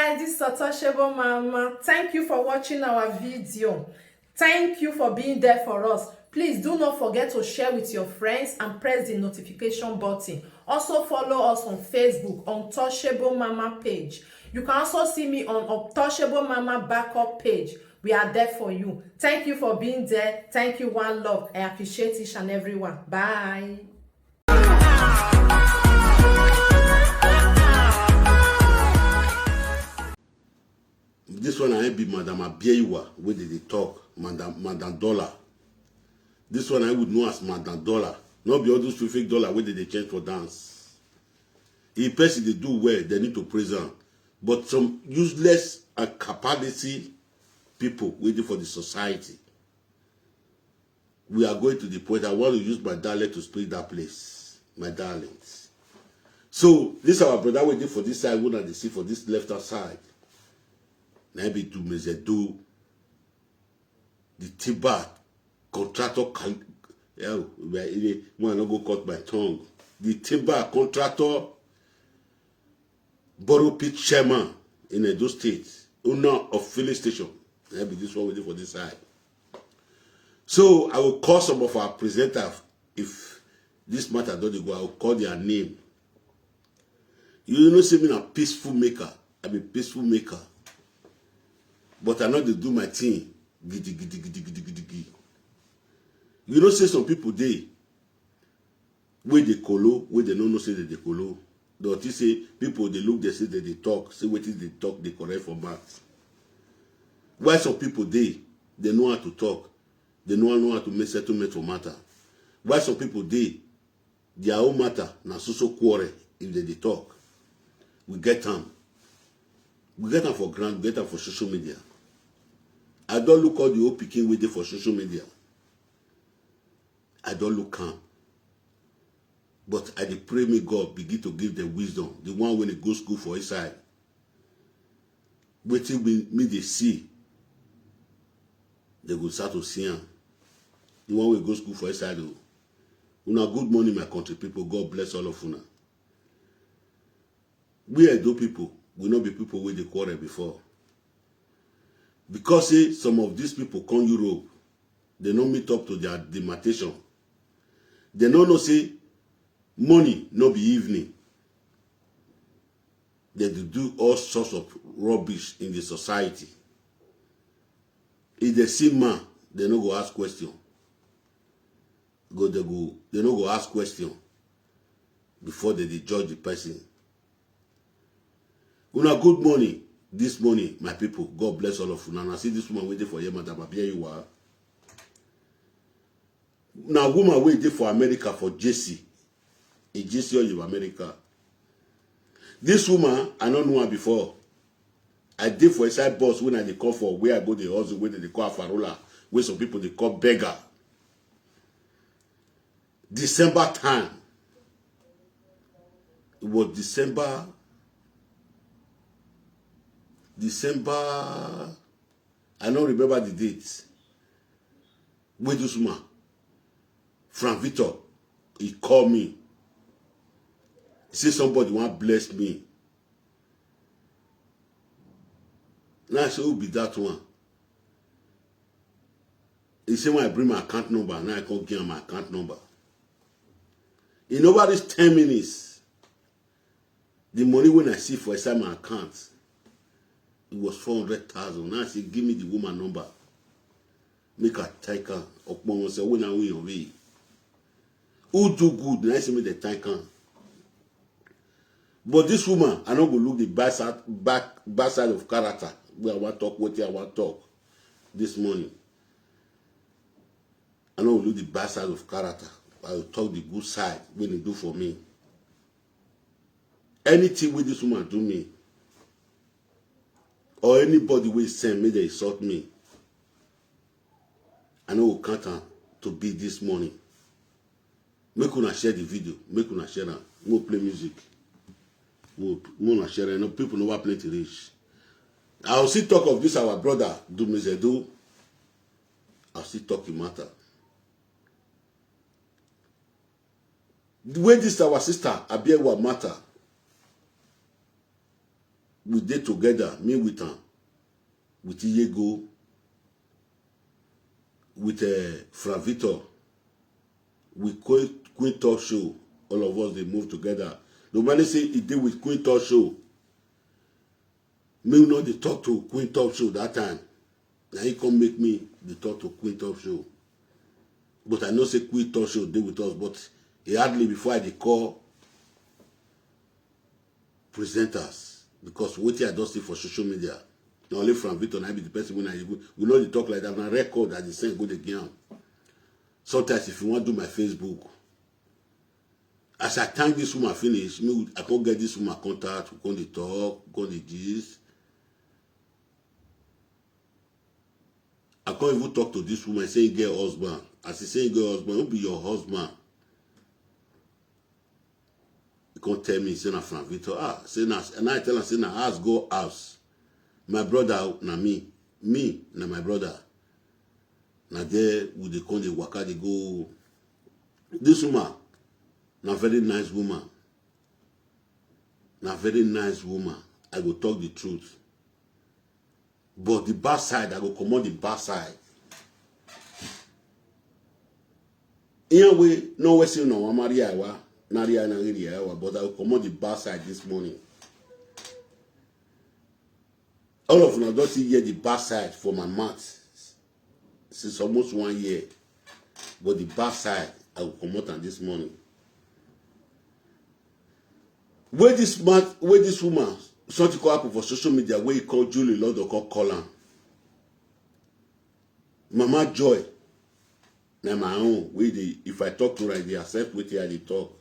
guys, this is Untouchable Mama. Thank you for watching our video. Thank you for being there for us. Please do not forget to share with your friends and press the notification button. Also follow us on Facebook, Untouchable Mama page. You can also see me on Untouchable Mama backup page. We are there for you. Thank you for being there. Thank you, one love. I appreciate each and everyone. Bye. This one I be Madam Abieyuwa, where did they talk? Madam Dollar. This one I would know as Madam Dollar. Not be all those fake dollar where did they change for dance. If person they do well, they need to praise them. But some useless and capacity people waiting for the society. We are going to the point I want to use my dialect to speak that place. My darlings. So this our brother waiting for this side, one they see for this left hand side. Maybe to Mezedo, the Tiba contractor can when I not go cut my tongue. The Tiba contractor Borough Pit Chairman in Edo State, owner of filling station. Maybe this one waiting for this side. So I will call some of our presenters if this matter doesn't go, I will call their name. You know, say me a peaceful maker. I'm a peaceful maker. But I know they do my thing. Giddy, giddy, giddy, giddy, giddy, giddy. You know, say some people they where they colo, where they don't know say that they colo. Don't you say people they look, they say that they talk, say what is they talk, they correct for maths. Why some people they know how to talk, they know how to make settlement for matter. Why some people they their own matter na so quarrel if they talk. We get them. We get them for grant, we get them for social media. I don't look all the old picking with it for social media. I don't look calm. But I pray may God begin to give them wisdom. The one when they go school for his side. Waiting me they see. They will start to see him. The one when go school for his side. Una good morning, my country people. God bless all of una. We Edo people will not be people where they quarrel before. Because some of these people come Europe, they don't meet up to their demarcation. They don't know say money no be evening. They do all sorts of rubbish in the society. If they see man, they no go ask question. They no go ask question before they judge the person. Una good morning. This morning, my people, God bless all of you. Now, I see this woman waiting for you, Madam Abieyuwa. Now, woman waiting for America for JC. A JC of America. This woman, I don't know her before. I did for a side boss when I call for where I go the hustle, where they call Farola, where some people they call beggar. December time. It was December, I don't remember the dates. Where this woman, Frank Victor, he called me. He said somebody want to bless me. Now I said, who be that one? He said, when I bring my account number, now I can't give him my account number. In over these 10 minutes, the money when I see for inside my account, it was 400,000. Now I say, give me the woman number. Make her take her. Upon say, when I win away. Who do good? Now I say, me the take her. But this woman, I don't go look the back side of character. Where I want to talk, what I want to talk this morning. I don't look the back side of character. I will talk the good side when they do for me. Anything with this woman do me. Or anybody will send me, they insult me. I know we can't to be this morning. Make una share the video. Make una share that. We'll play music. We'll share it. No people know what play to reach. I'll still talk of this our brother, Dumezedo. I'll still talk the matter. The way this our sister, Abieyuwa matter. we did together, me with her, with Iyego, with Fravito, with Queen Talk Show. All of us, they moved together. Nobody say he did with Queen Talk Show. Me not they talk to Queen Talk Show that time. Now he come make me the talk to Queen Talk Show. But I know say Queen Talk Show did with us, but he hardly before I call presenters, because what I don't see for social media. Not only from Victor, I be the person when we know they talk like that. On record that they send go again. Sometimes if you want to do my Facebook, as I thank this woman finish, me I can't get this woman contact, we can't talk, we can't gist. I can't even talk to this woman saying get husband. As he saying get husband, who be your husband? You can't tell me say na from Victor. Say na, and I tell her say na house go house. My brother na me na my brother. Na there with the con dey waka dey go. This woman na very nice woman. Na very nice woman. I go talk the truth. But the bad side, I go comot the bad side. In a way, no way say no Maria wa, Naria na area wa, but I go comot the bad side this morning. All of you don't see hear the bad side for my mouth since almost 1 year. But the bad side, I will come out on this morning. Where this woman, something call happen for social media, where he call Julie Lord or call her. Mama Joy, na my own, if I talk to her, they accept what they talk.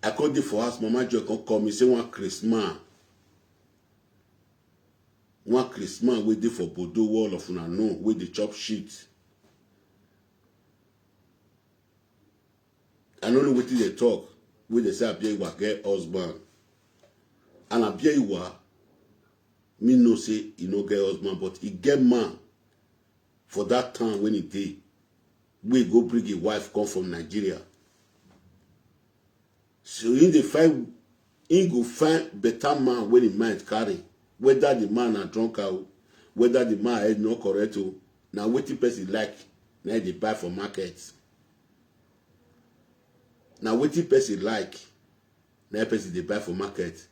I called it for us, Mama Joy can call me, say one Christmas wey dey for Bodo wall of una know, wey dey chop shit. I don't know wetin they talk, wey they say Abieyuwa get husband. And Abieyuwa, me no say he no get husband, but he get man for that time when he dey. We go bring a wife come from Nigeria. So he go find better man when he might carry. Whether the man a drunk out, whether the man head not correct, now wetin person like, now they buy for market. Now wetin person like, now person they buy for market.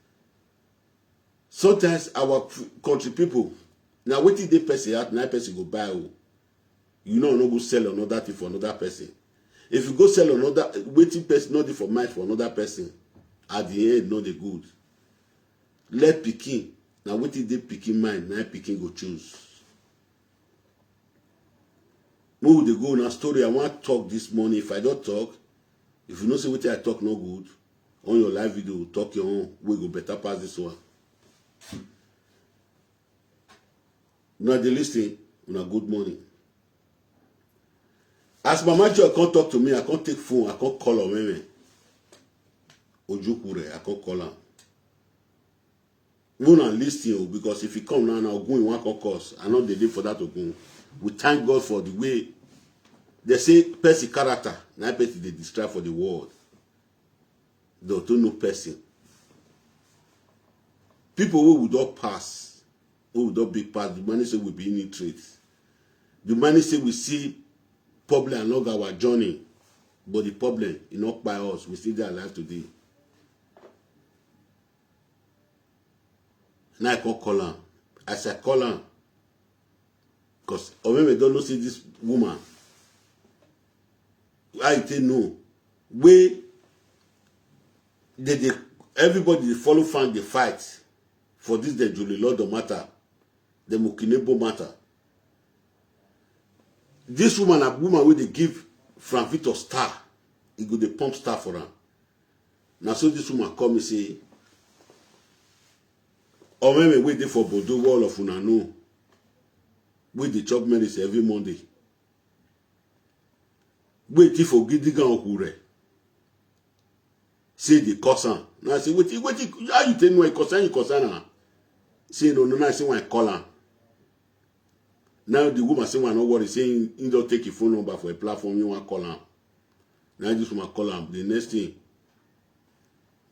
Sometimes our country people, now wetin they person out, now person go buy. You know, no go sell another thing for another person. If you go sell another, wetin person not for mind for another person, at the end, not the good. Let pikin. Now what did they picking mind? Now picking go choose. Where they go now story? I want to talk this morning. If I don't talk, if you know say what I talk no good, on your live video, talk your own. We go better pass this one. Now they listening. Una good morning. As Mama Joy can't talk to me, I can't take phone. I can't call her. Meme. Ojukure, I can't call her. We not listen because if you come now, go in one course. I know they did for that to go. We thank God for the way they say person character. Now person they describe for the world. They don't know person. People who would not pass, who would not be pass, the money say we be illiterate. The money say we see problem along our journey, but the problem is not by us. We still there alive today. Now I can call her. As I call her, because Omeme don't know see this woman. I tell no. Where they everybody follow fan the fight for this the Julie Lord matter, the Mokinebo matter. This woman, a woman where they give Franvito star, he go the pump star for her. Now so this woman come and say, or maybe wait for Bodo wall of Unano. Wait the chop medicine every Monday. Wait for Gidigan Okure. Say the cousin. Now I say, wait, how you tell me why cousin? Say no, I say why call her. Now the woman say why no worry, saying you don't take your phone number for a platform, you want call her. Now this woman call her. The next thing,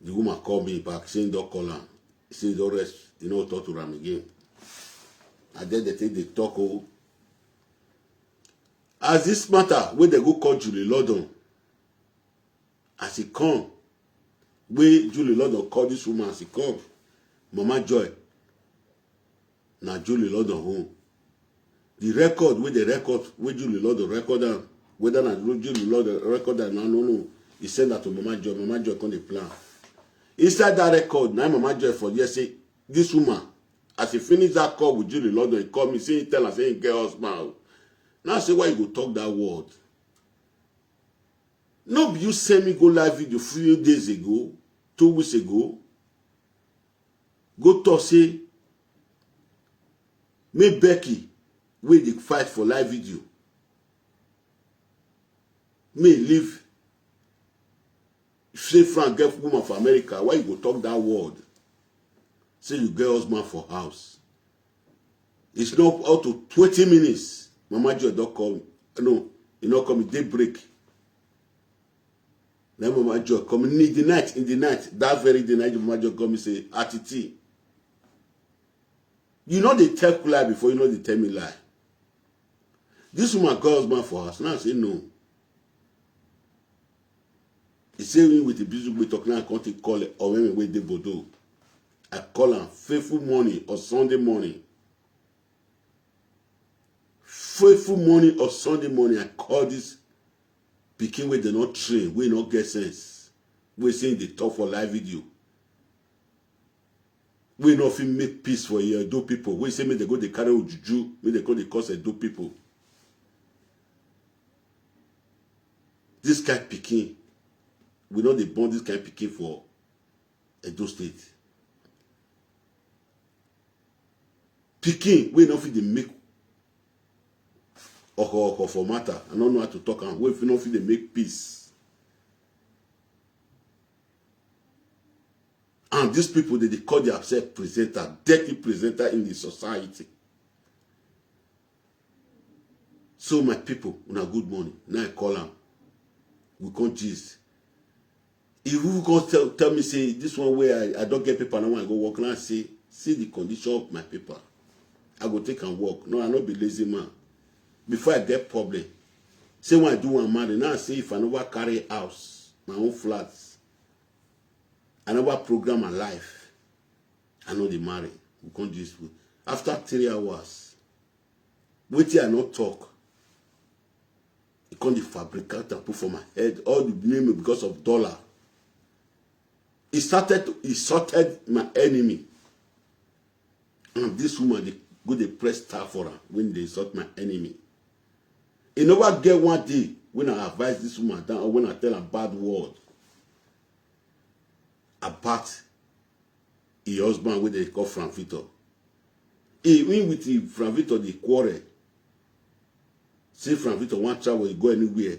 the woman call me back saying don't call her. He say don't rest, you know, talk to am again. And then they take the talk. Oh, as this matter, when they go call Julie London, as he come, when Julie London call this woman, as he come, Mama Joy, now Julie London home. The record, with the record, with Julie London record am, whether na Julie London record am, no. He send that to Mama Joy. Mama Joy come the plan. Inside that record, now Mama Joy for yes say this woman, as he finish that call with Julie London, he call me, say he tell her, say he get husband. Now say why you go talk that word? No be you send me go live video few days ago, 2 weeks ago. Go talk say, me Becky, wey dey fight for live video. Me leave. Say Frank get woman for America. Why you go talk that word? Say you get husband for house. It's not up to 20 minutes. Mama Joy don't come. No, you not come daybreak. Then Mama Joy come in the night, that very day night, Mama Joy come and say, Atiti. You know they tell lie before you know they tell me lie. This woman got husband for house. Now I say no. He say me with the busy we talking, I can't call it or when we wait the Bodo. I call her faithful morning or Sunday morning. Faithful morning or Sunday morning, I call this pikin wey dey not train, wey not get sense. We saying they talk for live video. We not fit make peace for Edo people. We say me they go they carry juju, me they go they cause Edo people. This kind of pikin, we know they born this kind of pikin for Edo State. Pikin, we not fit they make or for matter. I don't know how to talk and we not fit they make peace. And these people, they call themselves presenter, dirty presenter in the society. So my people, una good morning. Now I call them. We can't gist. If you can tell me, say, this one where I don't get paper, now I go work, now I say, see the condition of my paper. I go take and work. No, I not be lazy man. Before I get problem. Say when I do one marry, now I say if I never carry house, my own flats, I never program my life, I know they marry. We can't just after 3 hours, wait till I not talk. It can't fabricate and put for my head all the blame because of dollar. He sorted my enemy. And this woman, they go they press star for her when they sort my enemy. He never get one day when I advise this woman down or when I tell her bad word about his husband when they call Frank Victor. He win with the Frank Victor the quarrel. Say Frank Victor want travel, he go anywhere.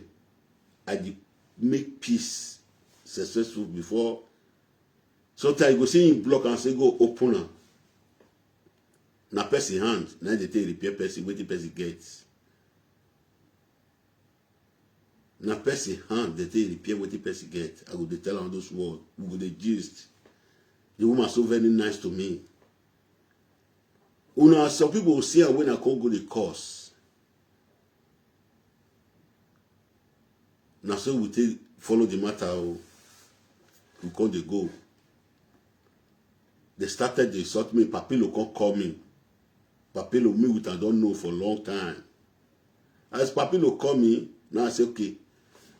I make peace successful before. Sometimes you go see him block and say go open her. Na person hand, now they take repair person, what the person gets. Na person hand, they take repair what the person get. I go they tell her those words. We go they gist. The woman so very nice to me. Some people will see her when I can't go the course. Now so we take follow the matter. We can't they go. They started, they sought me. Papilo can't call me. Papilo me with I don't know for a long time. As Papilo call me, now I say, okay,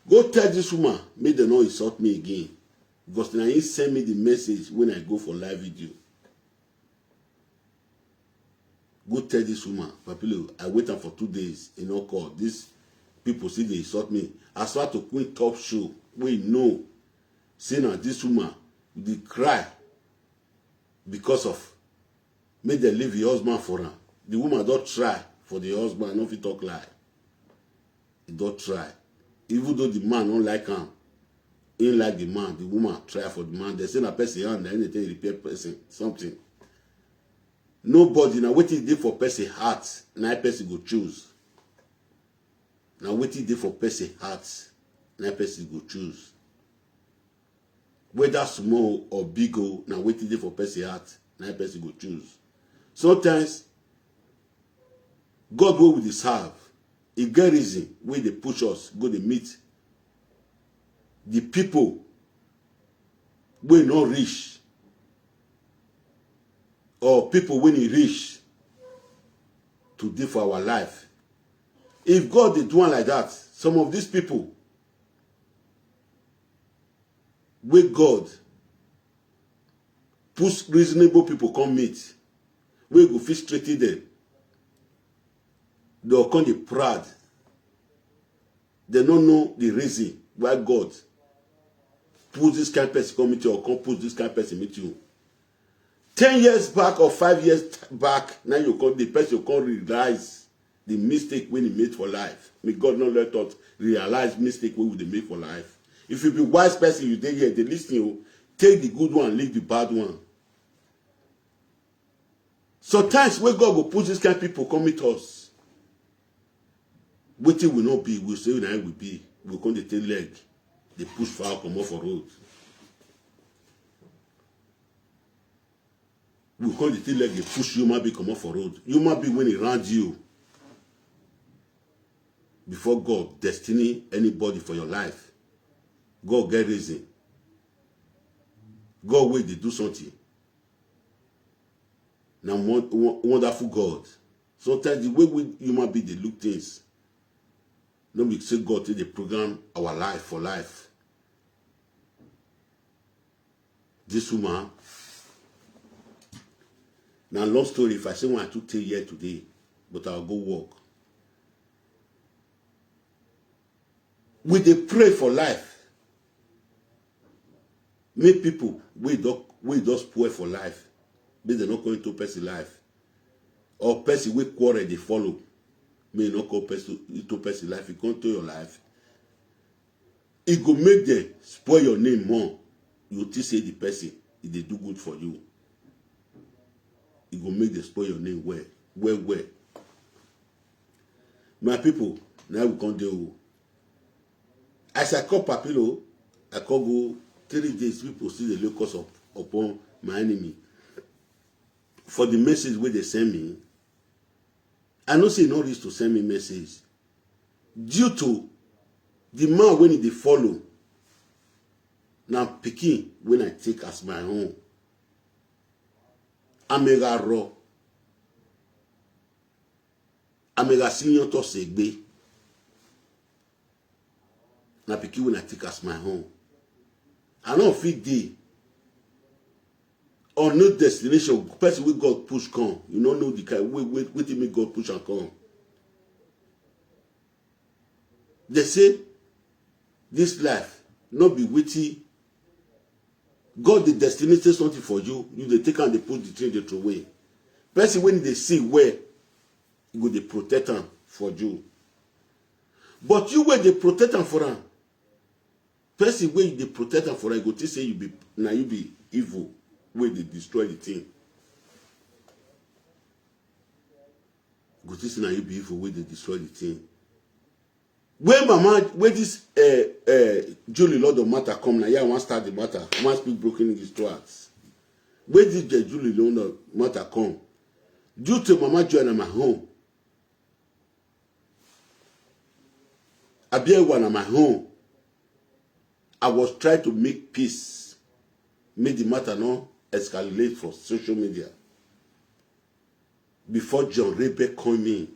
go tell this woman, make them not insult me again. Because now he send me the message when I go for live video. Go tell this woman, Papilo, I wait for 2 days, you know, call. These people see they insult me. I start to quit top show. We know. See now, this woman, they cry because of make them leave the husband for her. The woman don't try for the husband, not if he talk lie. He don't try. Even though the man don't like him, he like the man, the woman try for the man. They say a person hand, then they take repair person, something. Nobody, now what he did for person heart, now person go choose. Now what he did for person heart, now person go choose. whether small or big, now waiting there for person heart, now person go choose. Sometimes God will serve. He get reason where they push us, go they meet the people wey not rich, or people when he rich to do for our life. If God did one like that, some of these people where God push reasonable people come meet, we go fit straighten them. They'll come the proud. They don't know the reason why God put this kind of person come meet you, or come put this kind of person meet you. 10 years back or 5 years back, now you come, the person can realize the mistake when he made for life. May God not let us realize mistake when they make for life. If you be wise person, you dey here, they listen you, take the good one, leave the bad one. Sometimes when God will put this kind of people come meet us, wetin will not be, we say now will be. We come to take leg, they push far, come off for road. We come to take leg, they push human being come off for road. Human being when he round you, before God destiny anybody for your life, God get reason. God wait they do something. Now wonderful God. Sometimes the way we human being they look things, no be say God take the program our life for life. This woman. Now long story, if I say one I took 10 years today, but I'll go work. We dey pray for life. Make people we just spoil for life. May they not go into person life. Or person we quarrel they follow. May not go into person life. You come to your life. It go make them spoil your name more. You still say the person, if they do good for you. It go make them spoil your name well. My people, now we come do. As I call Papilo, I call go 3 days, people see the locus upon my enemy. For the message where they send me, I know say no reason to send me message. Due to the man when they follow, now picking when I take as my own. Amega raw. Amega senior to segbe. Now picking when I take as my own. I don't feel day. Or no destination, person with God push come. You don't know the kind wait to make God push and come. They say this life not be witty. God the destination something for you. You they take and they put the thing they throw away. Person when they see where you go they protect them for you. But you where they protect them for them. Person where they protect them for them, go to say you be evil. Where they destroy the thing. Go to say now you be evil where they destroy the thing. When mama, where this Julie Lord of matter come now, yeah, I want start the matter. I want speak broken English to us. Where this Julie Lord of matter come? Due to mama join my home. Abieyuwa na my home. I was trying to make peace. Make the matter not escalate for social media. Before John Rebbe come in.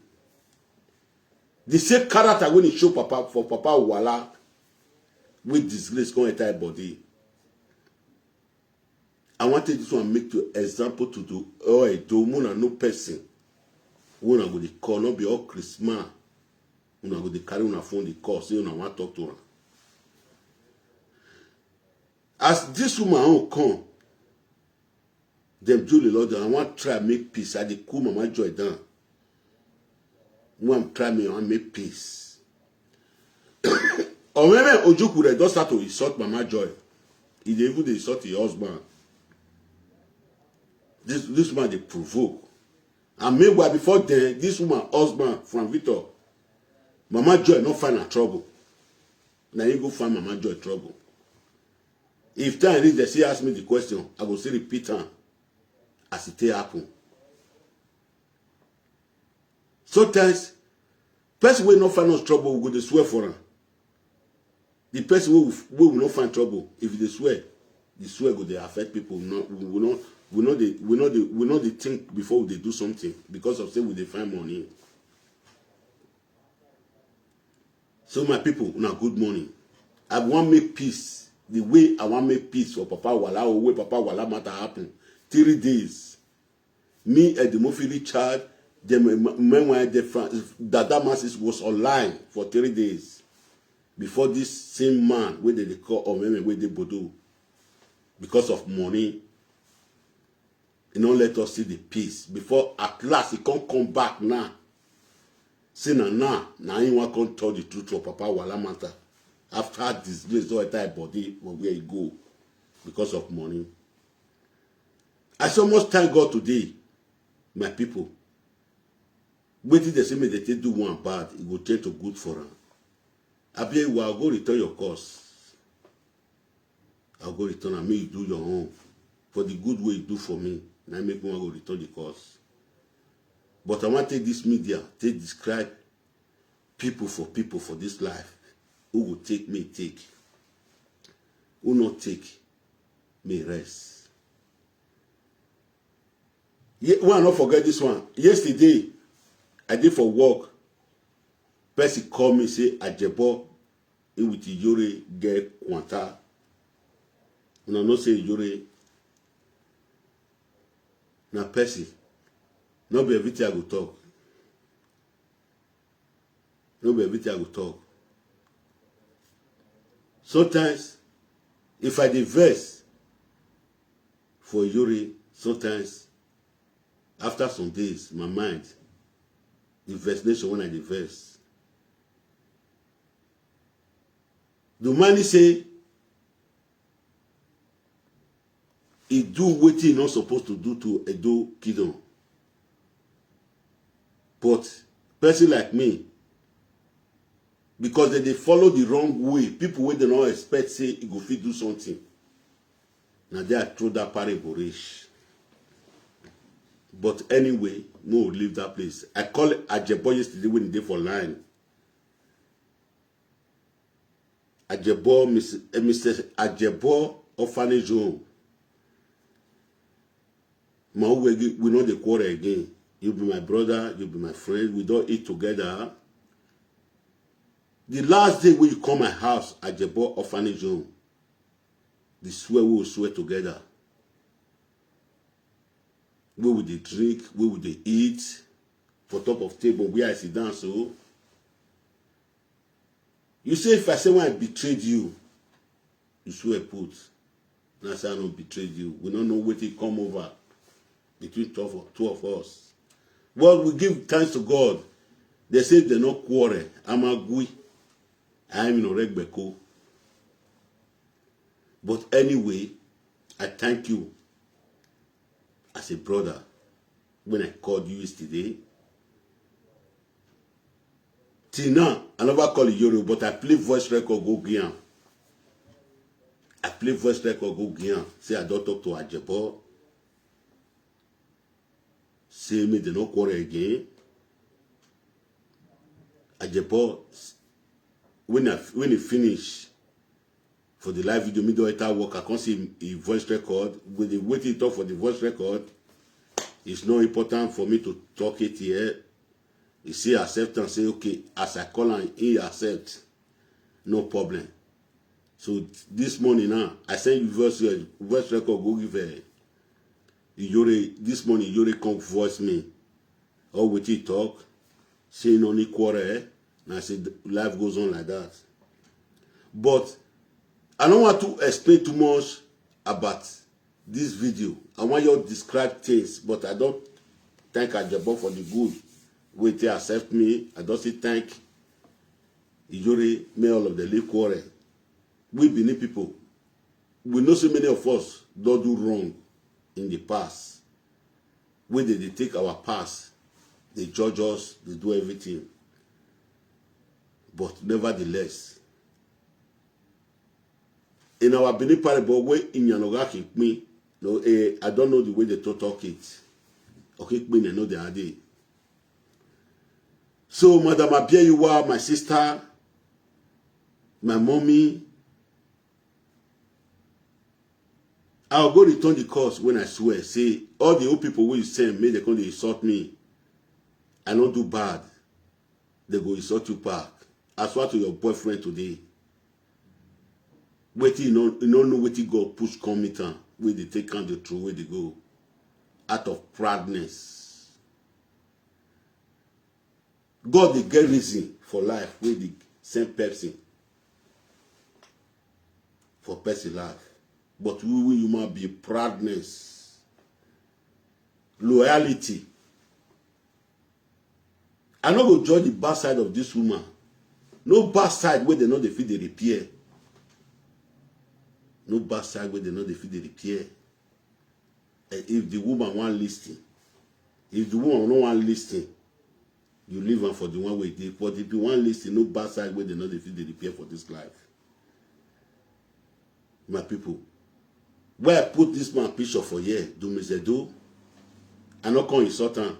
The same character when he show Papa for Papa Uwaila with disgrace come enter body. I wanted this one make to example to do a domuna no person. When I go to call, not be all Christmas. When I go to carry on a phone the call, say I want to talk to her. As this woman come, them Julie Lord, I want to try make peace. I dey cool Mama Joy down. One try me and make peace. Or maybe Ojukure just start to insult Mama Joy. He dey even insult his husband. This woman they provoke. And meanwhile before then, this woman husband from Victor, Mama Joy not find her trouble. Now you go find Mama Joy trouble. If time reach, they say ask me the question, I go say repeat am as it happen. Sometimes, person will not find us trouble, we go to swear for him. The person will not find trouble, if they swear, the swear go they affect people. We know they think before they do something because of say we they find money. So my people, una good morning. I want make peace. The way I want make peace for Papa Wala, or way Papa Wala matter happen. 3 days. Me and the Mofi Richard, the memoir, that masses was online for 3 days. Before this same man, where they call or where they bodo. Because of money. You know, let us see the peace. Before at last he can't come back now. Say now he want to tell the truth of Papa Wala matter. After disgrace, all entire body where he go because of money. I so much thank God today, my people. Wait till they say me they do one bad, it will change to good for them. Abieyuwa, I'll go return your course. I'll go return and me you do your own. For the good way you do for me. And I make me go return the course. But I want to take this media to describe people for this life. Who will take, may take. Who not take, may rest. One, not forget this one. Yesterday, I did for work. Person call me, say, Ajebo, in with Yore, get Kwanta. And I not say Yore. Now, Percy, not be everything I go talk. Not be everything I go talk. Sometimes, if I diverse for Yuri, sometimes, after some days, my mind, the verse nation when I diverse. The man say, he do what he not supposed to do to Edo Kidon. But, person like me, because they follow the wrong way. People wey they not expect say he go fit do something. Now they are throw that parable rich. But anyway, no leave that place. I call it Ajebo yesterday when he did for line. Ajebo, Mr. Ajebo orphanage home. We know the quarrel again. You be my brother, you be my friend. We don't eat together. The last day when you come my house, Ajebo orphanage home, the swear we will swear together. Where would they drink? Where would they eat? For top of table, where I sit down, so. You say if I say when I betrayed you, you swear put. Now I say I don't betrayed you. We don't know what it come over between two of us. Well, we give thanks to God. They say they no quarrel. I'm a gui. I'm in Oregbeko. But anyway, I thank you as a brother when I called you yesterday. Till now, I never call you Yoro, but I play voice record go Gian. I play voice record go Gian. Say I don't talk to Ajebo. Say me they no quarrel again. Ajebo, when he finish for the live video, me do it work. I can't see a voice record. When they wait to talk for the voice record, it's not important for me to talk it here. He say accept and say okay. As I call and he accept, no problem. So this morning now, I send you voice record. Go give Yore. This morning Yore come voice me. Or with he talk, say no need quarrel. And I said life goes on like that. But I don't want to explain too much about this video. I want you to describe things, but I don't thank Ajebo for the good. Wait till accept me. I don't say thank Ijori, may all of the live quarrel. We Benin people, we know so many of us don't do wrong in the past. When they take our past, they judge us, they do everything. But nevertheless, in our Benin parable, where in Yanogaki me, no, I don't know the way they talk it. Okay, me know the idea. So, Madam Abieyuwa, my sister, my mommy, I'll go return the course when I swear. Say, all the old people who you send, may they come to insult me. I don't do bad. They go insult you back. I swear to your boyfriend today. Wait, you don't know what you go push committee where they take on the truth, where they go. Out of proudness. God, they get reason for life where they send person for person life. But we human be proudness, loyalty. I no go judge the bad side of this woman. No bad side where they know they fit the repair. No bad side where they know they fit the repair. And if the woman want listen, if the woman no want listen, you leave her for the one way they. But if you want listen, no bad side where they know they fit the repair for this life. My people. Where I put this man picture for here, do me say do. I not come insult him.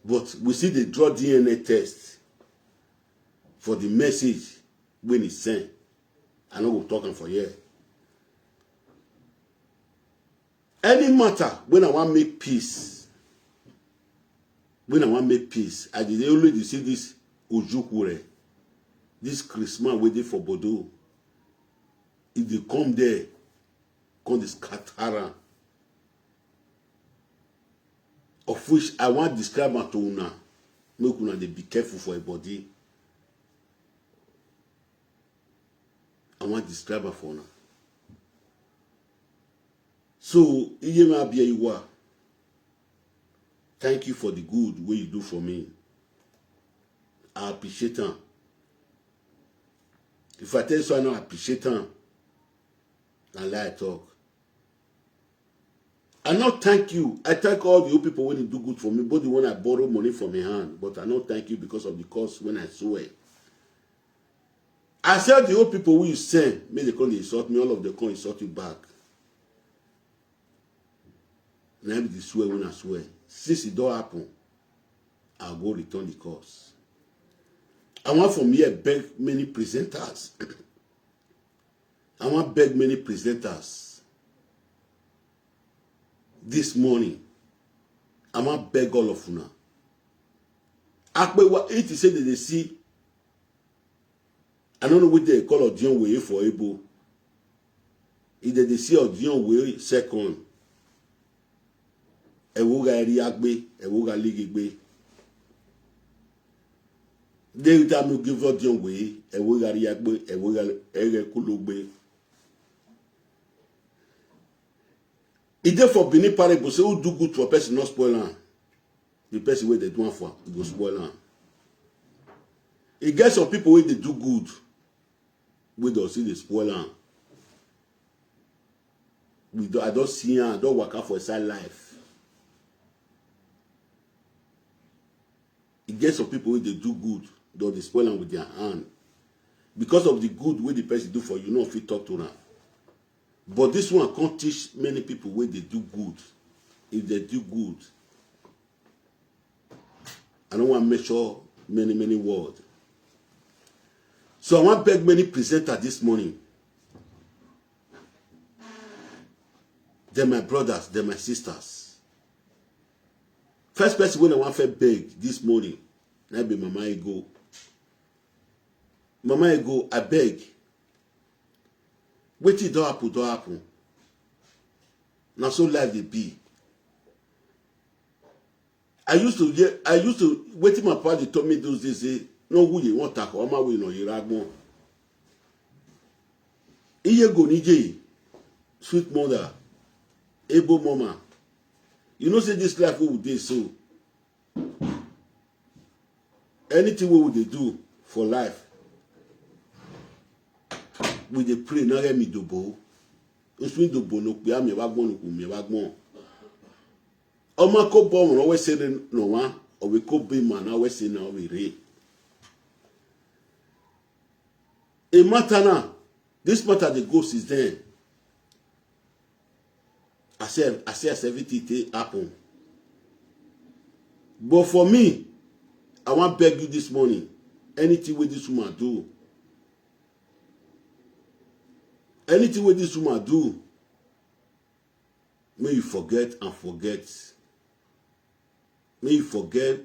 But we see they draw DNA test for the message when it's sent. I know we're talking for here. Any matter when I want to make peace, I did already see this Ojukure, this Christmas waiting for Bordeaux. If they come there, come this Katara, of which I want to describe to una, make una they be careful for a body. I want to describe her for una. So, Abieyuwa, thank you for the good way you do for me. I appreciate her. If I tell you so, I don't appreciate her. I lie talk. I not thank you. I thank all the old people when they do good for me, both the one I borrow money from my hand, but I not thank you because of the cost when I swear. I said the old people who you send, may they come insult me, all of them come insult you back. Now I be the swear when I swear. Since it don't happen, I'll go return the cost. I want from here beg many presenters. I want to beg many presenters this morning. I want to beg all of you now. Akpewa, it is said that they see, I don't know what they call Odion way for Ebo. If they see Odion way second, Ewoga Eriagbe, Ewoga Ligigbe. They tell me give Odion way, Ewoga Eriagbe, Ewoga Erekulogbe. It dey for Benin parable say who do good to a person not spoil am. The person where they do one for, it go spoil am. It gets some people where they do good, we don't see they spoil am. I don't see am, I don't work out for a side life. It gets some people where they do good, though they spoil am with their hand. Because of the good way the person do for you, no fit talk to them. But this one can't teach many people where they do good. If they do good, I don't want to measure many words. So I want to beg many presenters this morning. They're my brothers, they're my sisters. First person when I want to beg this morning, that be Mama Ego. Mama Ego, I beg. Wait till don't happen. Now so life they be. I used to wait till my father told me those days, say, no who you want to talk, my way no Iragmo. Iye go nije, sweet mother, able mama. You know say this life we would do so. Anything we would they do for life. We dey pray na re mi dobo. Osun dobo no pe ami wa gbon ku mi wa gbon. Omo ko bo won we se no wa, o we ko be man na we se na we re. E matana This matter they go since then. I said as everything happen. But for me, I want to beg you this morning. Anything with this woman do. Anything with this woman do. May you forget and forget. May you forgive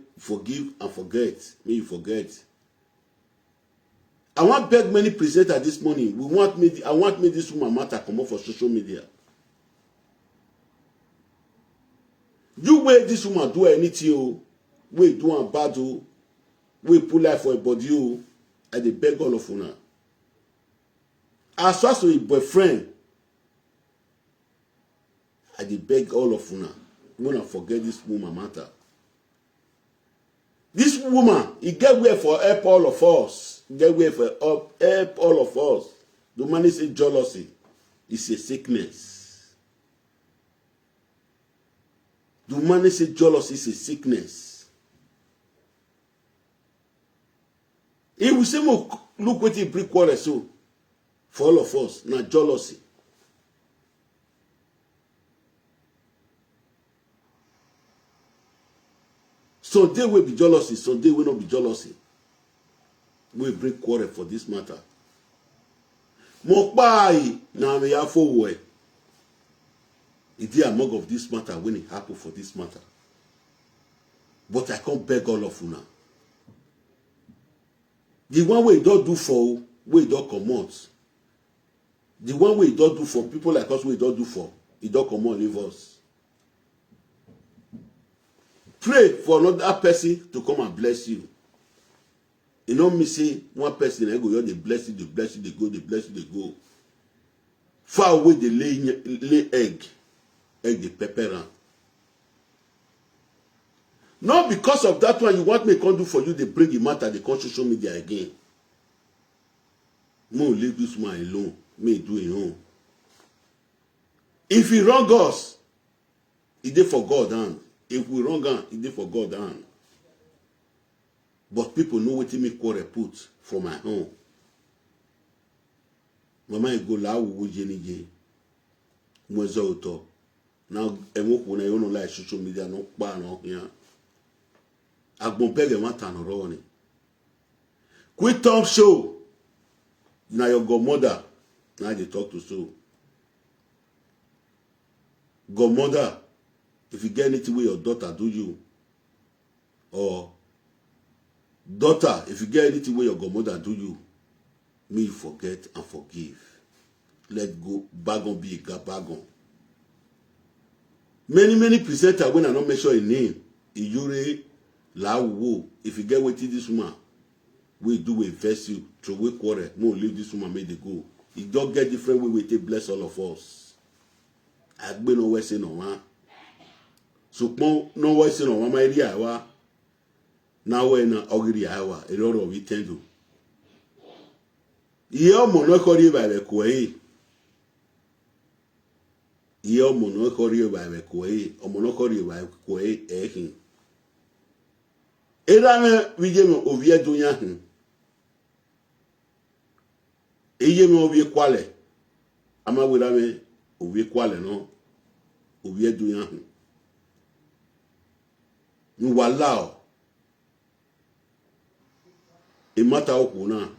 and forget. May you forget. I want to beg many presenters this morning. I want me this woman matter come up for social media. You wait this woman do anything, wait do a bad, wait pull life for a body, and they beg all of una. As far as a boyfriend, and they beg all of una. You wanna forget this woman matter. This woman, he get way for help all of us. Get way for help all of us. The man is jealousy. It's a sickness. The man is jealousy is a sickness. If we say, look what he bring quarrel so for all of us, not jealousy. Sunday will be jealousy, Sunday will not be jealousy. We bring quarrel for this matter. Mokpai na me ya forward. It is among of this matter when it happened for this matter. But I can't beg all of you now. The one way don't do for, we don't come out. The one way don't do for people like us, we don't do for. It don't come out, leave us. Pray for another person to come and bless you. You know me say one person I go, they bless you, they bless you, they go, they bless you, they go. Far away they lay egg the pepper. Not because of that one you want me to do for you, they bring the matter, they come social media again. No, leave this man alone. Me do it home. If he wrong us, he did for God hand. If we wrong hand, he did for God hand. But people know what me quarrel put for my home. Mama I go la wo jenije. Mo zo to. Now emoko na yo no like social media no pa no yan. Agbon bege mata no ro ni. Quit talk show. Now your godmother now they talk to so. Godmother, if you get anything with your daughter, do you? Or daughter, if you get anything with your godmother, do you? Me forget and forgive. Let go. Bagon be a bagon. Many presenters when I don't mention a name, Iyure, Lawo, if you get with this woman, we do invest you, throw away quarrel, no leave this woman, make they go. You don't get different way we take bless all of us. I've been no way no one. So no way no one my area. Now we're not ogiri awa, a lot of it tend to. Iyo monokori by the kwe. Iyo monokori by the kwe, or monokori by kwe ehin. Erame wigeme ovie dunya hin. Eyeme ovie kwale. Ama wirame ovie kwale no. Ovie dunya hin. Nwalao. Imata okuna.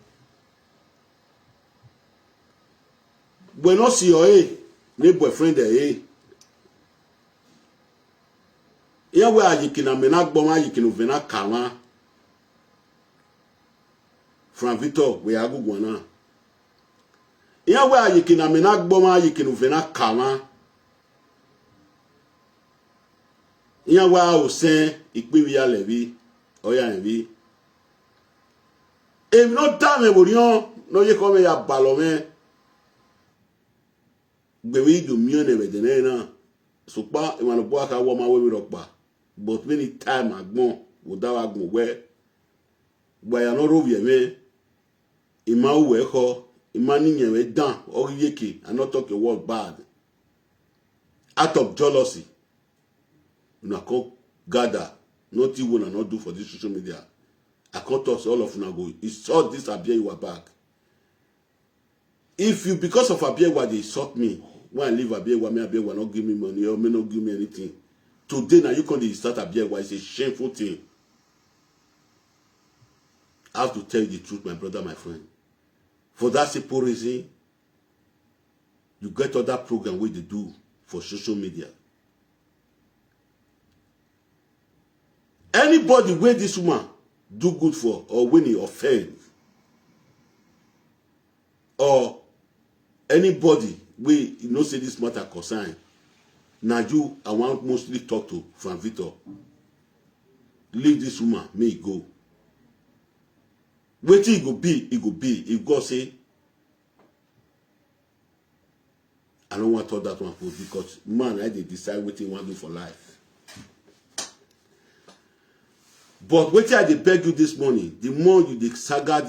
Bueno si o ni boyfriend ya we ajikina mena gbon ajikina vena kama From Victor we agugwa na ya we ajikina mena gbon ajikina vena kama ya we o sen ipe ya levi oya envi e no tame borion no ye come ya balome gbewi do mione wedene na so pa imano bo aka wo ma we ropa but many time agbon wo da wa gun we gba ya no rovie me ima we ho ima niyan we dan o yeke and not talk a word bad out of jealousy una come gather nothing we not do for this social media. I can't talk all of una go. It's all this Abieyuwa back. If you, because of Abieyuwa, they insult me. When I leave Abieyuwa, Abieyuwa not give me money or may not give me anything. Today, now you can't insult Abieyuwa. It's a shameful thing. I have to tell you the truth, my brother, my friend. For that simple reason, you get other program where they do for social media. Anybody where this woman do good for or when he offend, or anybody where you know say this matter concern, now you I want mostly talk to Frank Victor. Leave this woman, may he go. Wait till it go be, it go be. If God say, I don't want to talk that one for because man, I they decide what he want to do for life. But wait till I beg you this morning, the more you dey saga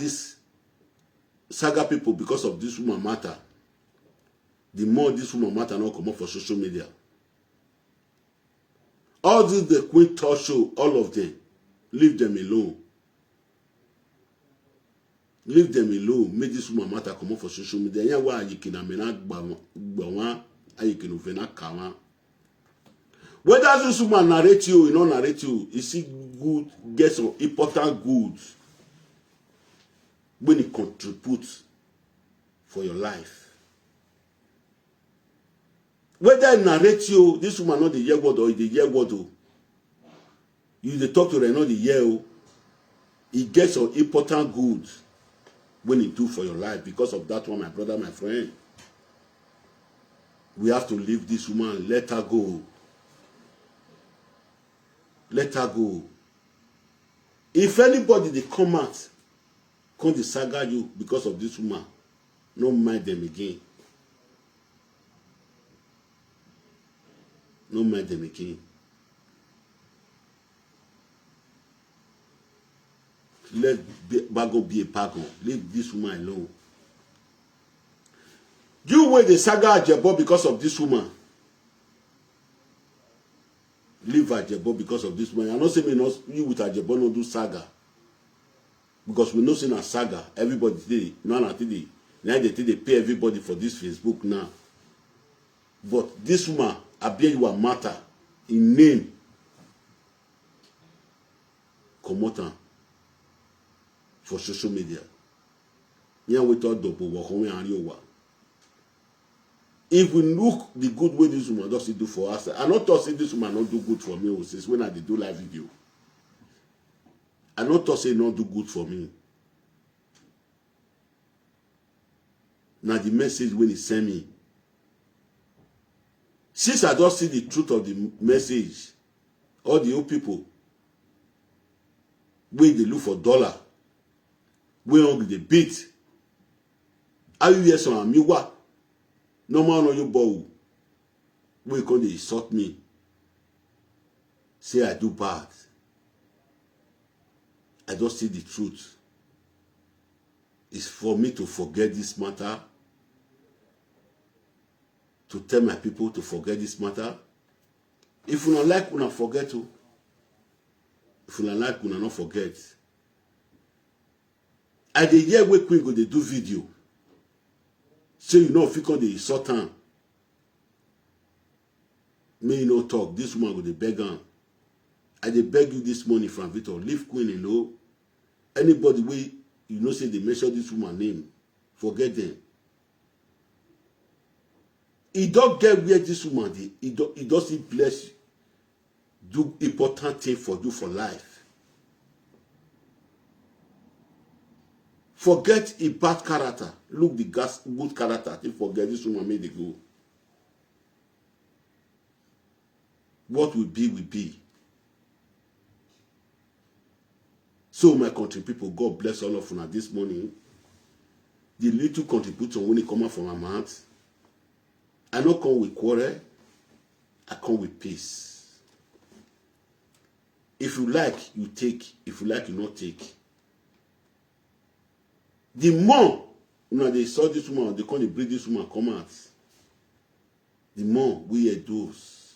people because of this woman matter, the more this woman matter not come up for social media. All this the Queen talk show, all of them, leave them alone. Leave them alone. Make this woman matter come up for social media. Yeah, why you can amena gbawa, you can uvena kawa. Whether this woman narrate you or not narrate you, you see good, get some important goods when it contributes for your life. Whether it narrate you, this woman not the year word or the year word, you they talk to her not the year, it gets some important goods when it do for your life. Because of that one, my brother, my friend, we have to leave this woman, let her go. Let her go. If anybody they come out, come they saga you because of this woman, no mind them again. No mind them again. Let Bago be a Bago. Leave this woman alone. You wait the saga Ajebo because of this woman. Leave Ajebo because of this woman. I not say me not you with Ajebo no do saga. Because we know saying a saga. Everybody today, now they pay everybody for this Facebook now. But this woman, Abieyuwa matter in name. Commotant for social media. Yeah, we thought if we look the good way this woman does do for us, I not thought say this woman not do good for me since when I did do live video. I not thought say not do good for me. Now the message when he send me. Since I don't see the truth of the message, all the old people, when they look for dollar, when hungry they beat, are you here some Abieyuwa? No man on your bow. When they insult me, say I do bad. I don't see the truth. It's for me to forget this matter. To tell my people to forget this matter. If you don't like, you don't forget to. If you don't like, you don't forget. I dey hear where Queen go they do video. So you know if you can dey insult her. May you no talk. This woman go dey beg her. I dey beg you this morning from Victor. Leave Queen alone. Anybody way you know say they mention this woman name, forget them. He don't get where this woman dey. He doesn't bless, do important thing for you for life. Forget a bad character. Look the good character. If forget this woman made it go. What will be will be. So my country people, God bless all of you this morning. The little contribution when it come out from my mouth. I don't come with quarrel. I come with peace. If you like, you take. If you like, you not take. The more they saw this woman, they can't bring this woman come out. The more we are those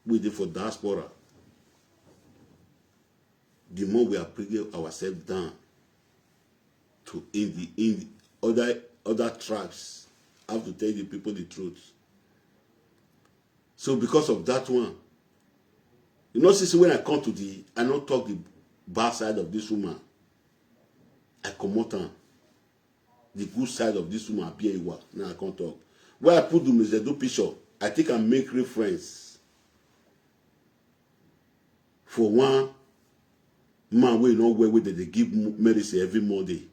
we there for diaspora. The more we are bringing ourselves down to in the other other tribes have to tell the people the truth. So because of that one, you know, since when I come to I don't talk the bad side of this woman. I come out on the good side of this woman, Abieyuwa. Now I can't talk. Where I put the Mr. picture, I think I make reference for one man we know where they give medicine every Monday.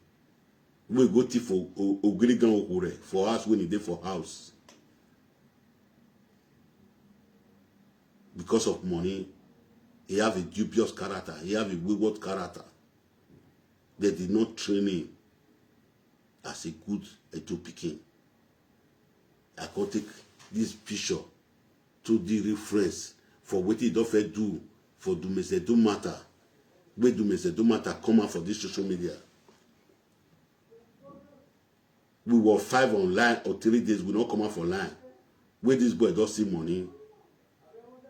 We go to for Ogrigan Okure for us when he did for house. Because of money, he have a dubious character, he have a wayward character. They did not train him as a good Edo Pikin. I can take this picture to the reference for what he don't do for Dumesedo matter. Where Dumesedo matter come out for this social media. We were 5 online or 3 days, we don't come out for line. Where this boy don't see money,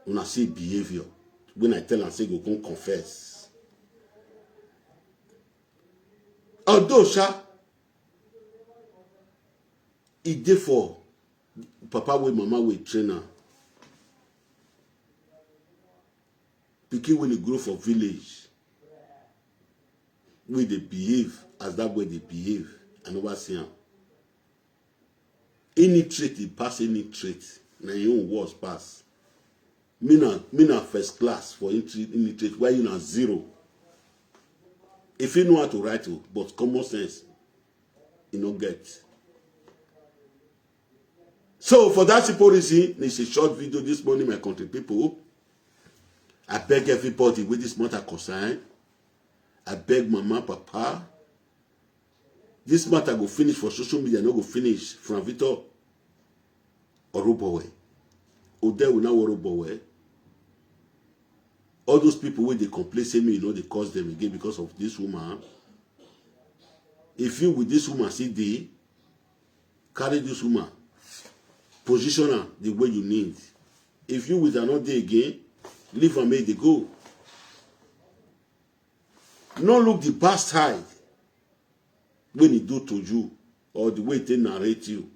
when I see behavior, when I tell him, say, go come confess. Although, he did for papa with mama with trainer. Pikin when he grow for village, when they behave as that way they behave, I never see him. Any trait he pass any trait, na your own words pass. Me na first class for any trait, why you na 0. If you know how to write it, but common sense, you don't get. So for that simple reason, it's a short video this morning, my country people. I beg everybody with this matter concern. I beg mama, papa. This matter go finish for social media, no go finish from Victor or Rubowe. Ode will now Rubowe. All those people where they complain, say me, you know, they cause them again because of this woman. If you with this woman see they carry this woman, position her the way you need. If you with another day again, leave and make they go. Not look the bad side when he do to you or the way they narrate you.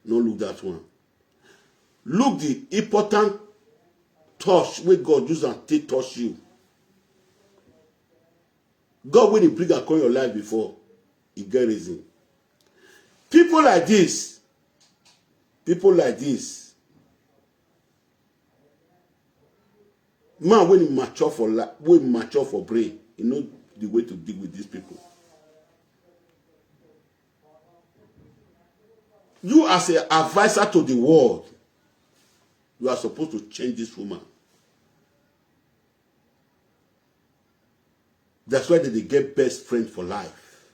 Not look that one. Look the important touch where God use and take touch you. God when he bring and call your life before, he get reason. People like this, man when he mature for life, when he mature for brain, you know the way to deal with these people. You as an advisor to the world, you are supposed to change this woman. That's why they get best friend for life.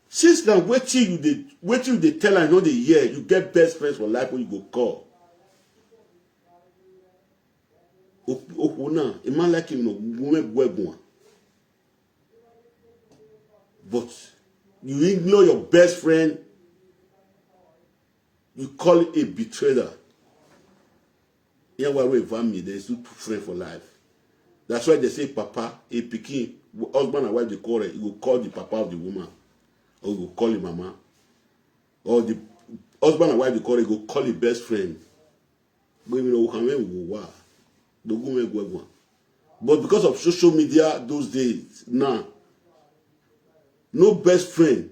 Since now, wait till you tell her, know the year, you get best friends for life when you go call. A man like him, no, but you ignore your best friend, you call it a betrayer. Here where we me, there's two friends for life. That's why they say papa, a pikin, husband and wife they call it, you will call the papa of the woman, or you will call the mama, or the husband and wife they call it, you will call the best friend. But because of social media those days, now, no best friend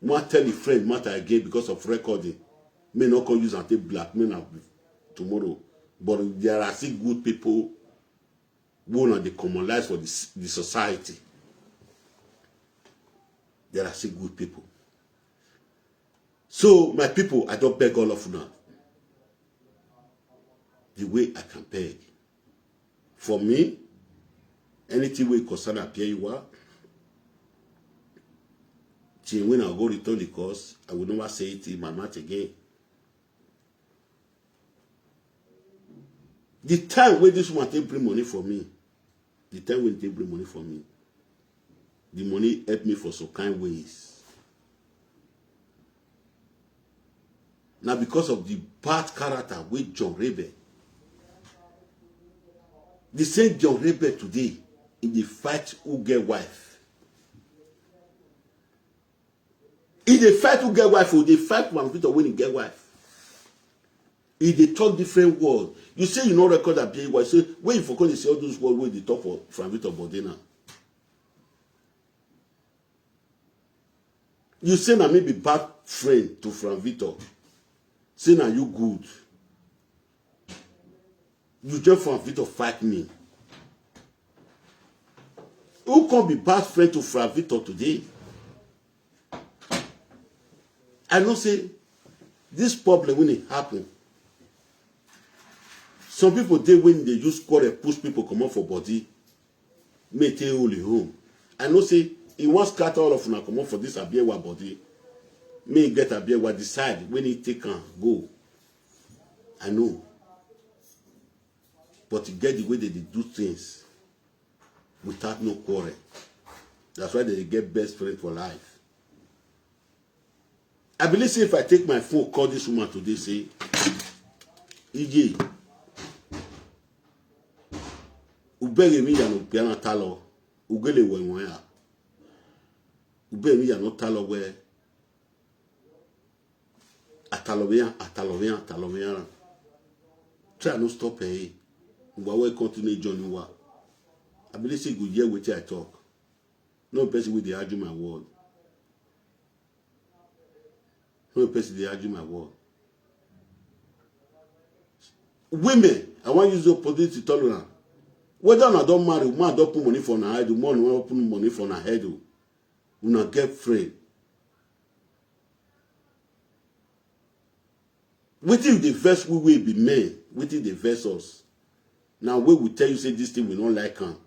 want tell the friend matter again because of recording. May not call use and take blackmail tomorrow. But there are still good people who are the common life for the society. There are still good people. So, my people, I don't beg all of you now. The way I can beg. For me, anything we concern Abieyuwa, till when I go return the course, I will never say it in my mouth again. The time when this woman take bring money for me, the money helped me for some kind ways. Now because of the bad character with John Rebe, the same John Rebe today in the fight who get wife, If they fight to get wife, or they fight one Victor when he get wife. If they talk different words, you say you know record Abieyuwa. You say when you forget to say all those words where they talk for from Victor Bodena. You say na maybe bad friend to Frank Victor. Say na you good. You just Frank Victor fight me. Who can be bad friend to Frank Victor today? I know say this problem when it happen. Some people dey when they use quarrel push people come out for body, may take only home. I know say he wants scatter all of una come out for this Abieyuwa body. May get Abieyuwa decide when he take and go. I know. But to get the way they do things without no quarrel. That's why they get best friend for life. I believe say if I take my phone, call this woman today, say, EJ, ubege mi ya no piano talo, ugele we ya. Ubege mi ya no talo we. Atalovia. Try no stop here. We continue journey wa. I believe say go hear what I talk. No person with the argue my word. No person they argue my word. Women, I want to use the opportunity to tell you. Whether I don't marry, man don't put money for na head, man don't put money for na head. You not get free. Wetin the verse we will be men, wetin the verse us. Now we will tell you say this thing we don't like him.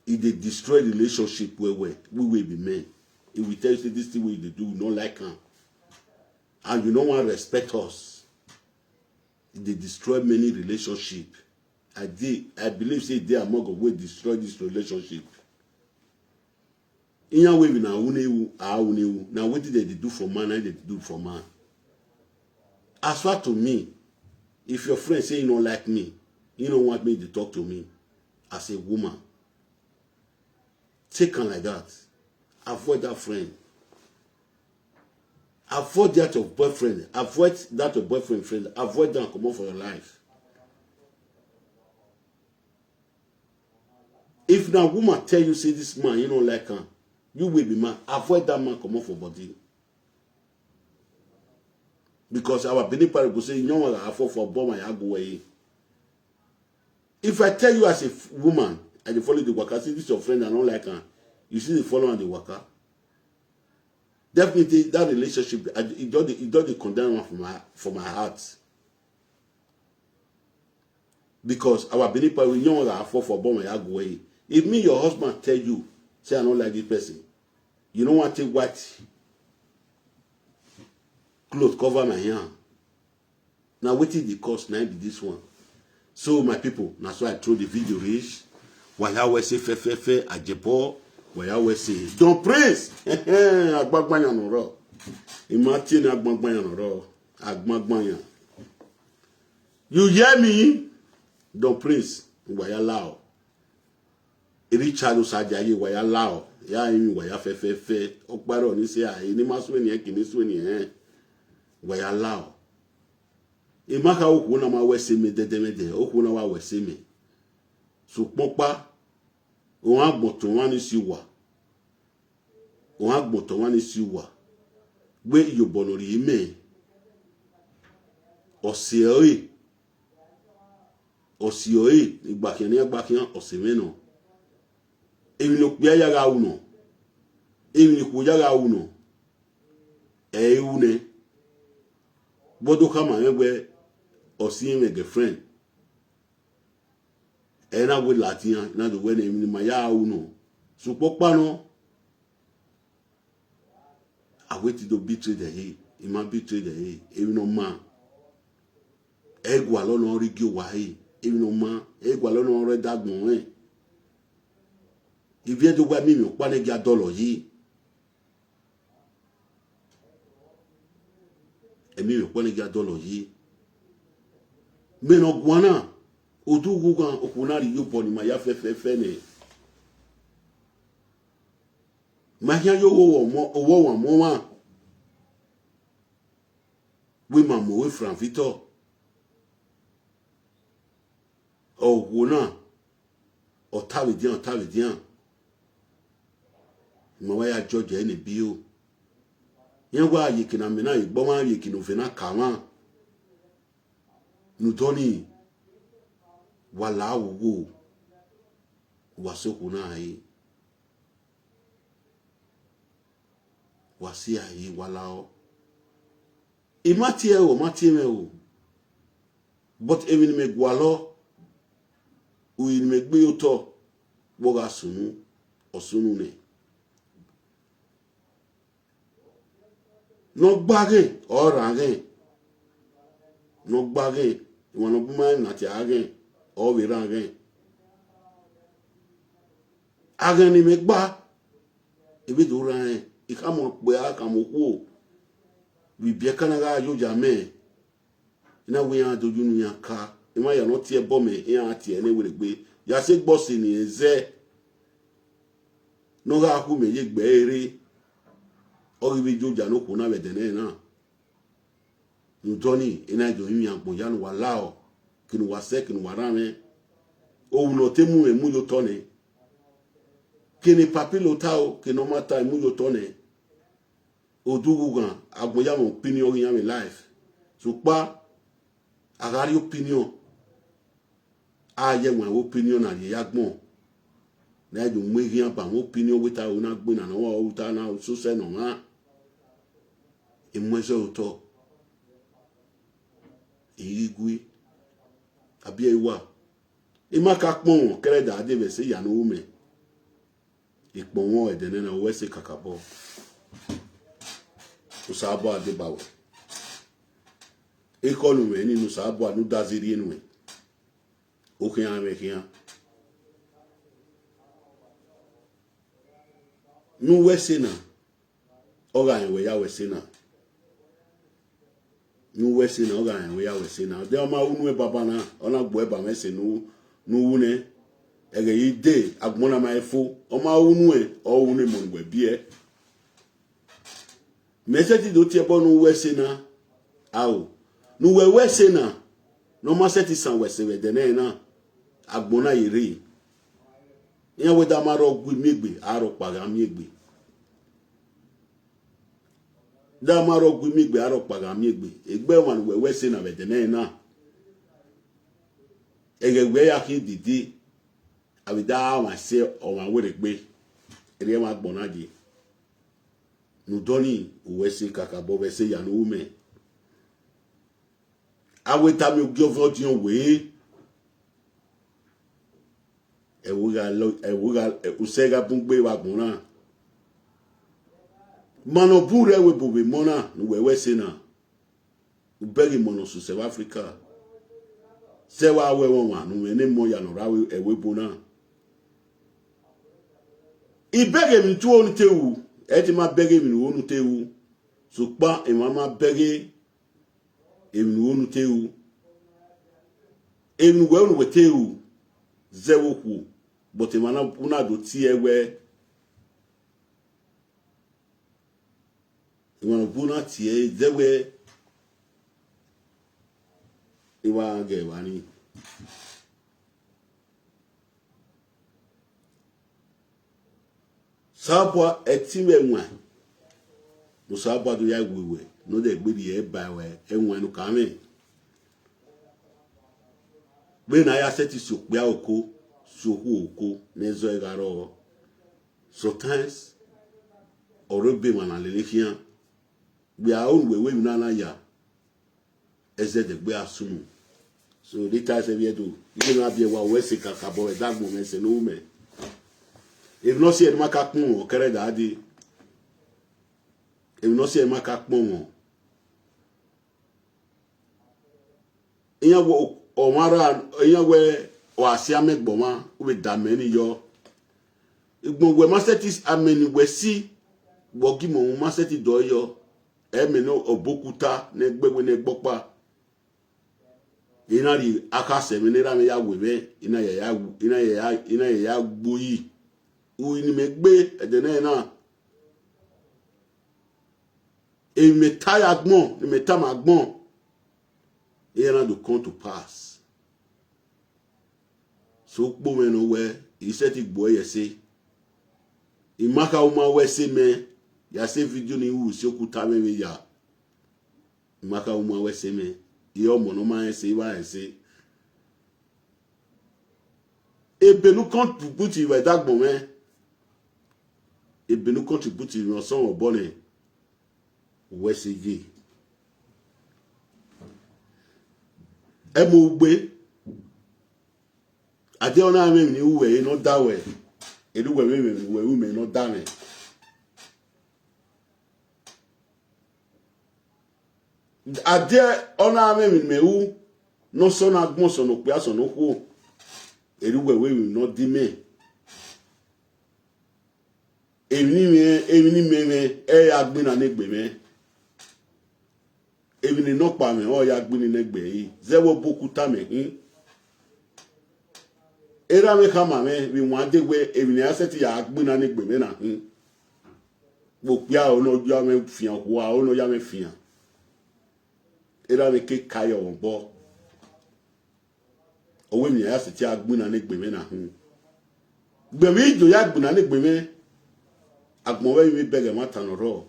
If they destroy the relationship where we will be men. If we tell you say this thing we do, we don't like him. And you don't want to respect us. If they destroy many relationships. I believe say they are more going to destroy this relationship. In your way, now what did they do for man? And they do for man. As far to me, if your friend say you don't like me, you don't want me to talk to me as a woman, take on like that. Avoid that friend. Avoid that of boyfriend. Avoid that of boyfriend friend. Avoid that and come on for your life. If now woman tell you say this man you don't like him, you will be man. Avoid that man come on for body. Because our Benin will say, you know what I for bomb and I go away. If I tell you as a woman and you follow the worker, say this is your friend and I don't like her, you see the follow and the worker. Definitely that relationship, it does condemn from my heart. Because our Benin will know what I for bomb and I go away. If me, your husband tell you, say I don't like this person, you don't want to take white clothes cover my hand. Now what is the cost? Now be this one. So my people, that's why I throw the video reach. Why I always say fe ajepo. Why I always say don't praise. Agbagbanya no ro. Imagine agbagbanya no ro. Agbagbanya. You hear me? Don't praise. Why allow? Richard Osajaye why allow? Ya imi why fe. Okparo ni say ah ni maso ni kini so ni why allow? Imaka oku na ma wese me dedemede oku na wa wese me. So popa o agboto wani si wa. O agboto wani si wa. We yo bonori ime. Osioe igbakian osemeno. Emi no pia yaga uno. Emi ni ku yaga uno. Une. Bodo kama egbe osi me girlfriend. Ena we Latin na do we emi ni maya uno. So popa no. I wait to betray the he. He might betray the he. Emi no man. Egwa lo no rigi wa he. Emi no man. Egwa lo no re dagbon e. If you do what me pa ne ga dollar yi. Emi me pa ne ga dollar yi. Me no guana. Odu gugan okunari yo boni ma ya fe ne. mahia yo wo wa mo wa we mamo we Frank Victor o wona o tavidian mo wa ya George ene bio yen wa yikina me na igbo ma yikina ofe na kama nutoni wala wo wasoku na ai wasi ai wala o imatie o matie o but even me gwalo u in me gbe oto boga sunu osunu ne no gbage orange no gbage won no buma na ti age o we range age ni me gba ebi do ran ikamo pe akamo ku we bia kana ga yo jame na we an doju nu yan ka e ma ya no tie bo me e an tie ne we gbe ya se gbo si ni eze no ga ku me ye gbe ere o bi joja no ko na be de na nu toni ina jo mi an po ya no wa lao kinu wa se kinu wa ran o no temu e mu yo toni kini papilo tao kino mata e mu yo toni odugugan agboya mo opinion yan mi life so pa agari opinion aye won opinion na ye yagbon na jo mu yan ba mo opinion wita o na gbe na wo o ta na so se no ma imwezo to irigui Abieyuwa imaka pon kere da de be se ya no me ipon won edene na we se kakabo usabo adebawo ekolu me ninu sabo anu daziri enu e okin ame kian nu wesena oga enwe ya wesena nu wesena oga enwe ya wesena de ma unu e baba na ona gbo e ba mese nu wune ege ide agbona ma efo o ma unu e o wune mo ngbe bie meseti do tie bo nu wesena awo nu we wesena no ma seti san wesere de na agbona ire yan we da maro gwi megbe aro paga megbe da maro gwi megbe aro paga megbe egbe wan we wesena be de na egegbe ya ki didi abida wa se o wa we regbe ere ma gbona je nu doni uwese kakabo be se ya no ume aweta mi ogiovo dion we ewuga usega bungbe wa gbona mano bure we bobe mona nu we wese na ubegi mono su South Africa se wa we won wa nu ene mo ya no rawe ewe bona ibege mi tu onu tewu eti ma bege mi nu onu tewu so pa e ma bege e mi nu onu tewu e mi we onu we tewu zewo ku but e ma na una do ti ewe e ma buna ti e zewe iwa ge wani sabwa etime nwa no sabwa do ya wewe no de gbe di e ba we enwa no kame be na ya seti so pe oko so hu oko nezo egaro sometimes orobe mana lelefian bi a on wewe mi na ya eze de gbe asunu so later se vie do you na Abieyuwa we se kakabo e dagbo me se no me if no see maka pon o kere dadi if no see maka pon o iyan wo o mara iyan we o asia megboma we da meni yo igbon we masetis ameni we si bogi mo maseti do yo e me no obokuta ne gbegbe ne gbopa ina ri akase mi nira mi ya webe ina ya gboyi u ni me gbe edene na Et me taille agbon, me tam agbon. Et il y a de come to pass. So po men no we, il set it boy yese. Il maka uma we se me, ya se video ni u se okuta me ya. Il maka uma we se me. Il o mo no ma yese wa yese. Et ben nous contribute il va d'agbon men. Et ben nous contribute il ensemble au bonnet. Ouais c'est gay. E mo gbe ade ona me ni uwe no dawe edu we me no dane ade ona me u no so na gbon so no pe aso no ku edu we no di me emi ni me e agbin na negbe me emi ni no pa me o ya agbin ni negbe yi zewo boku ta me hin era me kama me bi wan de we emi ni aseti ya agbin na negbe me na hin bo pia o no jo me fian ko a o no ya me fian era me ke kayo won bo o we mi aseti agbin na negbe me na hin gbe mi jo ya agbin na negbe me agbon we mi bege mata no ro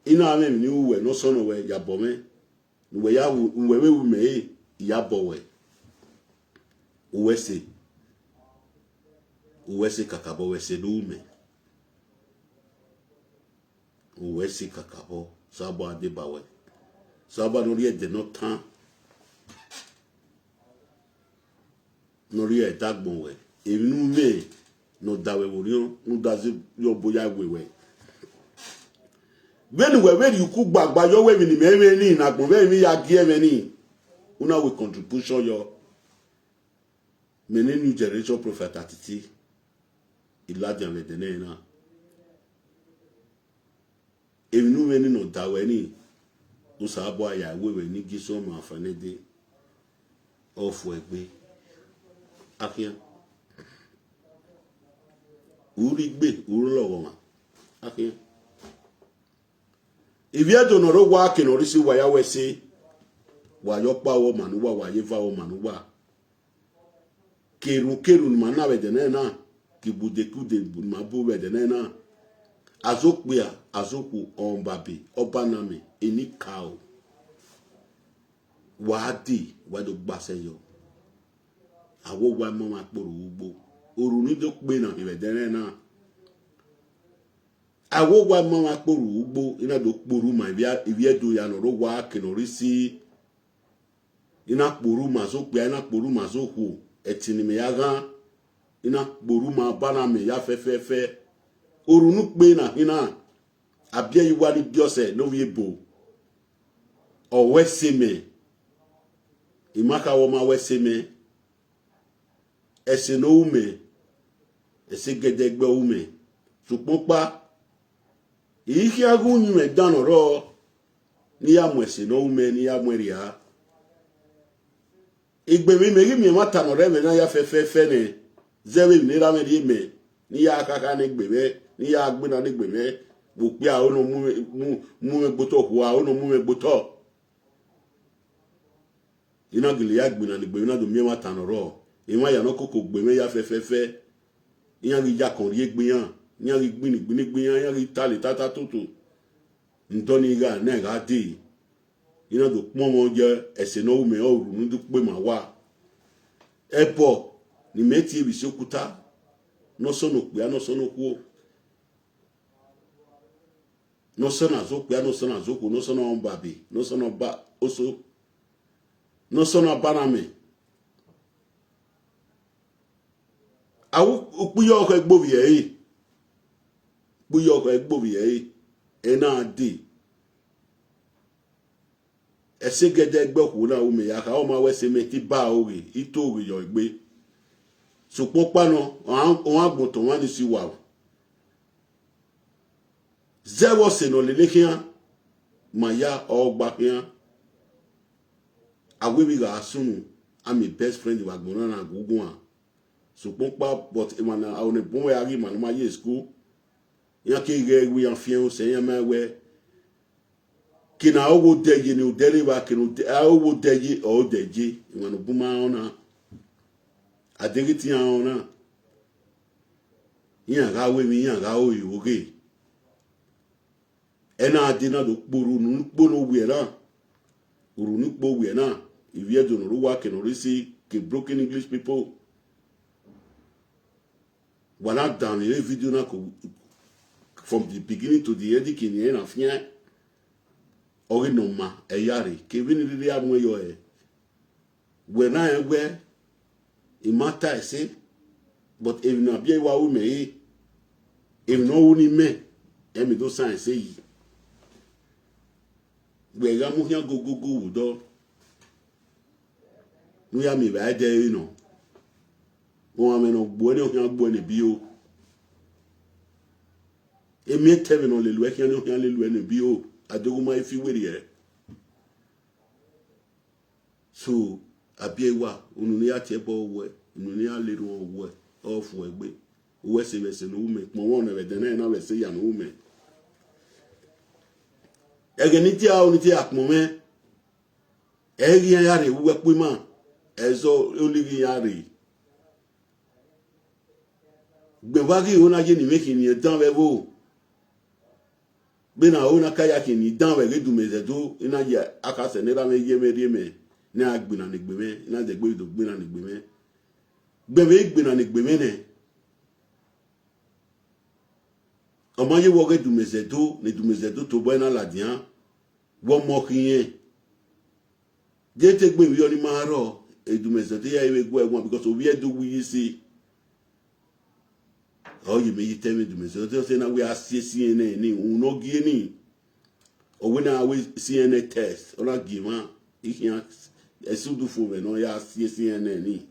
ina ame ni uwe no so no we ya bo me we ya we me ya bo we uwe se kakabo we se do me uwe se kakabo sabo ade ba we sabo no ri de no tan no ri e dagbon we enu me no dawe wo ri no dazi yo boya wewe when we you cook gbagba yo we ni me ni na gbon we mi ya gie me ni una we contribution yo many new generation prophet Atiti iladian le dene na evinu we ni no dawe ni usabo aya we ni giso ma fanede ofu egbe akia uri gbe uru lowo ma akia Ivia do no ro wa ke no risi wa ya we se wa yo pa wo manuwa wa ye va wo manuwa keru ni mana we de na ki bude ku de ma bo we de na azokpia azoku onbabe obaname eni kao wa di wa do gbase yo awo wa mo ma poro ugbo oru ni do pe na iwe de na awo wa mama kporu ugbo ina do kporu ma ibi edo ya no ro wa kenorisi ina kporu ma zo pe ina kporu ma zo ku etini me ya gan ina kporu ma bana me ya fe orunu pe na ina Abieyuwa ni biose no wie bo o weseme imaka wo ma weseme ese no ume ese gedegbe ume supopa Iki agu ni me dano ro ni ya mwese no ume ni ya mweria igbe mi mata no re me na ya fe ne zewe ni ra me ri me ni ya akaka ni gbebe ni ya agbe na ni gbebe bo pe a ono mu me gboto ko a ono mu me gboto ina gile ya gbe na ni gbebe na do mi mata no ro iwa ya no koko gbe me ya fe iyan ri ja kon ri egbe yan nyari gbini nyari tali tata toto ndoni ga na ga di ina do pomo je ese no me o ru ndu pe ma wa epo ni meti bi sokuta no sono pe no sono ku no sono zo pe no sono zo ku no sono mbabe no sono ba oso no sono baname awu upuyo ko egbobi e buyo ko egbobi e na di esegede egbe ku na ume ya ka o ma wese me ti ba ori ito ori yo egbe so popa no on agbon to wan ni si wa zero se no lele kian maya o gba kian awe bi ga sunu am my best friend wa gbon na gugun a so popa but e mana a one bon we ari man ma ye school yan ke ge wi yan fian o se yan ma we kina owo deje ni uderiva kina owo deje o deje imanu buma ona adegiti ona yan ga we mi yan ga o yoge ena adina do kporo nu kpono we na uru nu kpo we na ivie do no wa kina risi ke broken English people wala down the video na from the beginning to the end kini na fia ori no ma eyare ke bi ni ri amu yo e we na egbe e matter say but if na Abieyuwa wu me if no wu ni me e mi do sign say yi we ga mu hia go wu do nu ya mi ba de you know wọ́n amẹ́ náà gbọ́ ní ọ̀hún agbọ́ ẹni bí o èmi tẹ́mi náà lè lu ẹ̀kí ní ọ̀hún alẹ́ lu ẹni bí o adógúnmá ifi wèrè ẹ̀ so Abieyuwa ònú ní àti ẹ̀bọ̀ ọwọ́ ẹ̀ ònú ní alẹ́ lu ọwọ́ ẹ̀ ọ̀fù ẹ̀gbẹ́ owó ẹ̀sẹ̀ wẹ̀sẹ̀ ní wúmẹ̀ pọ̀ wọ́n ọ̀nà ẹ̀dẹ̀ náà náà wẹ̀sẹ̀ yà ní wúmẹ̀ ẹ̀gẹ̀ ní tí a ò ní tí a pọ̀ mẹ́ ẹ̀rí ẹ̀yà rẹ̀ wúwẹ́ pé mà ẹ̀zọ́ olórí ẹ̀yà rẹ̀ gbẹ̀wárí òun ayé ni méjì ni ẹ̀dán rẹ̀ wò gbẹ̀nà òun akáyà kì ní dán rẹ̀ rédùn mẹ́sẹ̀ tó iná yẹ akásẹ̀ nílá mẹ́ yé mẹ́ rí mẹ́ ní agbìnà nìgbè mẹ́ iná jẹ́ gbé ìdò gbìnà nìgbè mẹ́ gbẹ̀wé gbìnà nìgbè mẹ́ nẹ̀ ọmọ ayé wọ rédùn mẹ́sẹ̀ tó tó bọ́ iná làdìyàn wọ́n mọ́ kí yẹn jẹ́ tẹ́ gbé ìwé ọ ní máa rọ̀ èdùn mẹ́sẹ̀ tó yẹ ìwé gbọ́ ẹ̀wọ̀n because òbí ẹ̀dùn wíyí sí oh you may tell me to me so say now we are CNN ni uno gini o we na we CNN test ola gima ikian esudu fo we no ya CNN ni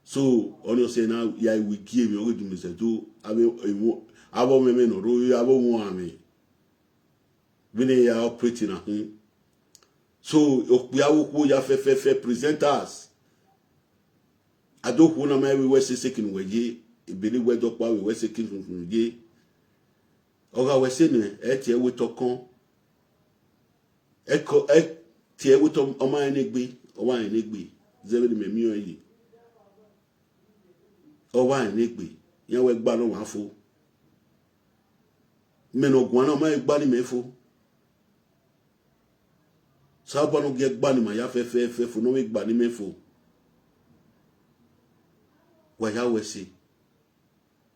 so on you say now ya we give me o do me say to abo me no ro ya abo mo ami bini ya operating na him so okuya wo ya fe presenters adoku na my we say sekin weje ibili wedo pa we se kin funfun je oga we se ne e tie we to kan e ko e tie we to o ma ni gbe o wa ni gbe zebe ni memi oyi o wa ni gbe yan we gba lo wa fo meno gwan na ma gba ni me fo sa ba no ge gba ni ma ya fe fo no me gba ni me fo wa ya we se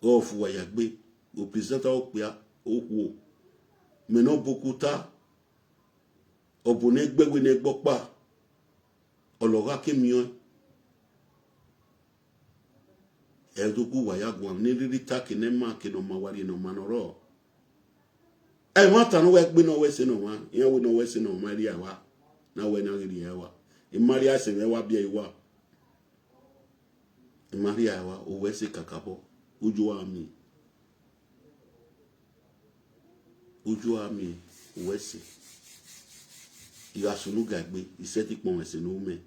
ofu wa yagbe o presenter o pia o wo meno bokuta obune gbegbe ne gbopa ologa kemion edoku wa yagwa ni riri taki ne ma ke no mawari no manoro e mata no we gbe no we se no wa yen we no we se no maria wa na we na riri yawa e maria se we wa Abieyuwa e maria wa o we se kakabo uju ami wesi igasunu gagbe ise ti pon wesi no me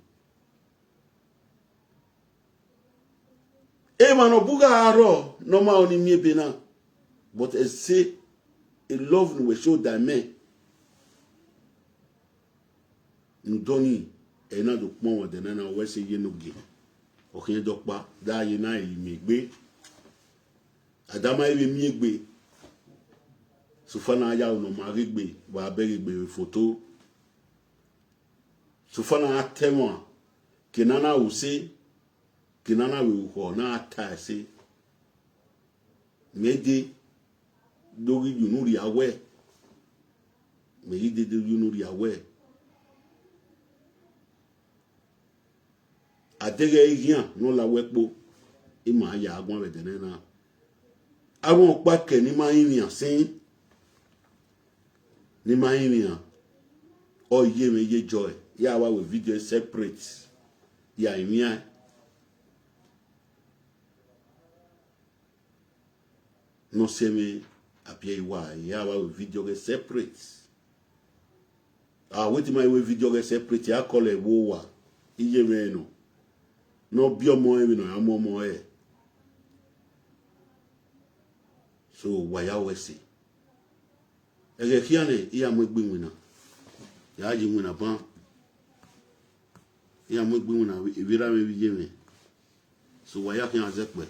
e mano buga aro no ma oni mi ebe na but e say a love no we show that me ndoni e na do pon wo de na wesi ye no ge okin do pa da ye na mi gbe adama ibe mi egbe sufana ya no marigbe wa berigbe photo sufana atemo kinana use kinana we ko na atase mede dori yunuri awe mede yunuri awe adege iyan no la wepo ima ya agbon be de na àwọn pa ke ni ma yin sin ni ma yin o ye me ye joy ya wa we video separate ya yin no se me Abieyuwa ya wa we video ge separate wetin my we video ge separate ya call e wo wa iye me no bi omo e no amomo e so waya wesi ege kiane iya mo gbe wina ya ji wina ban iya mo gbe wina ibira me bi je me so wa ya kan azepe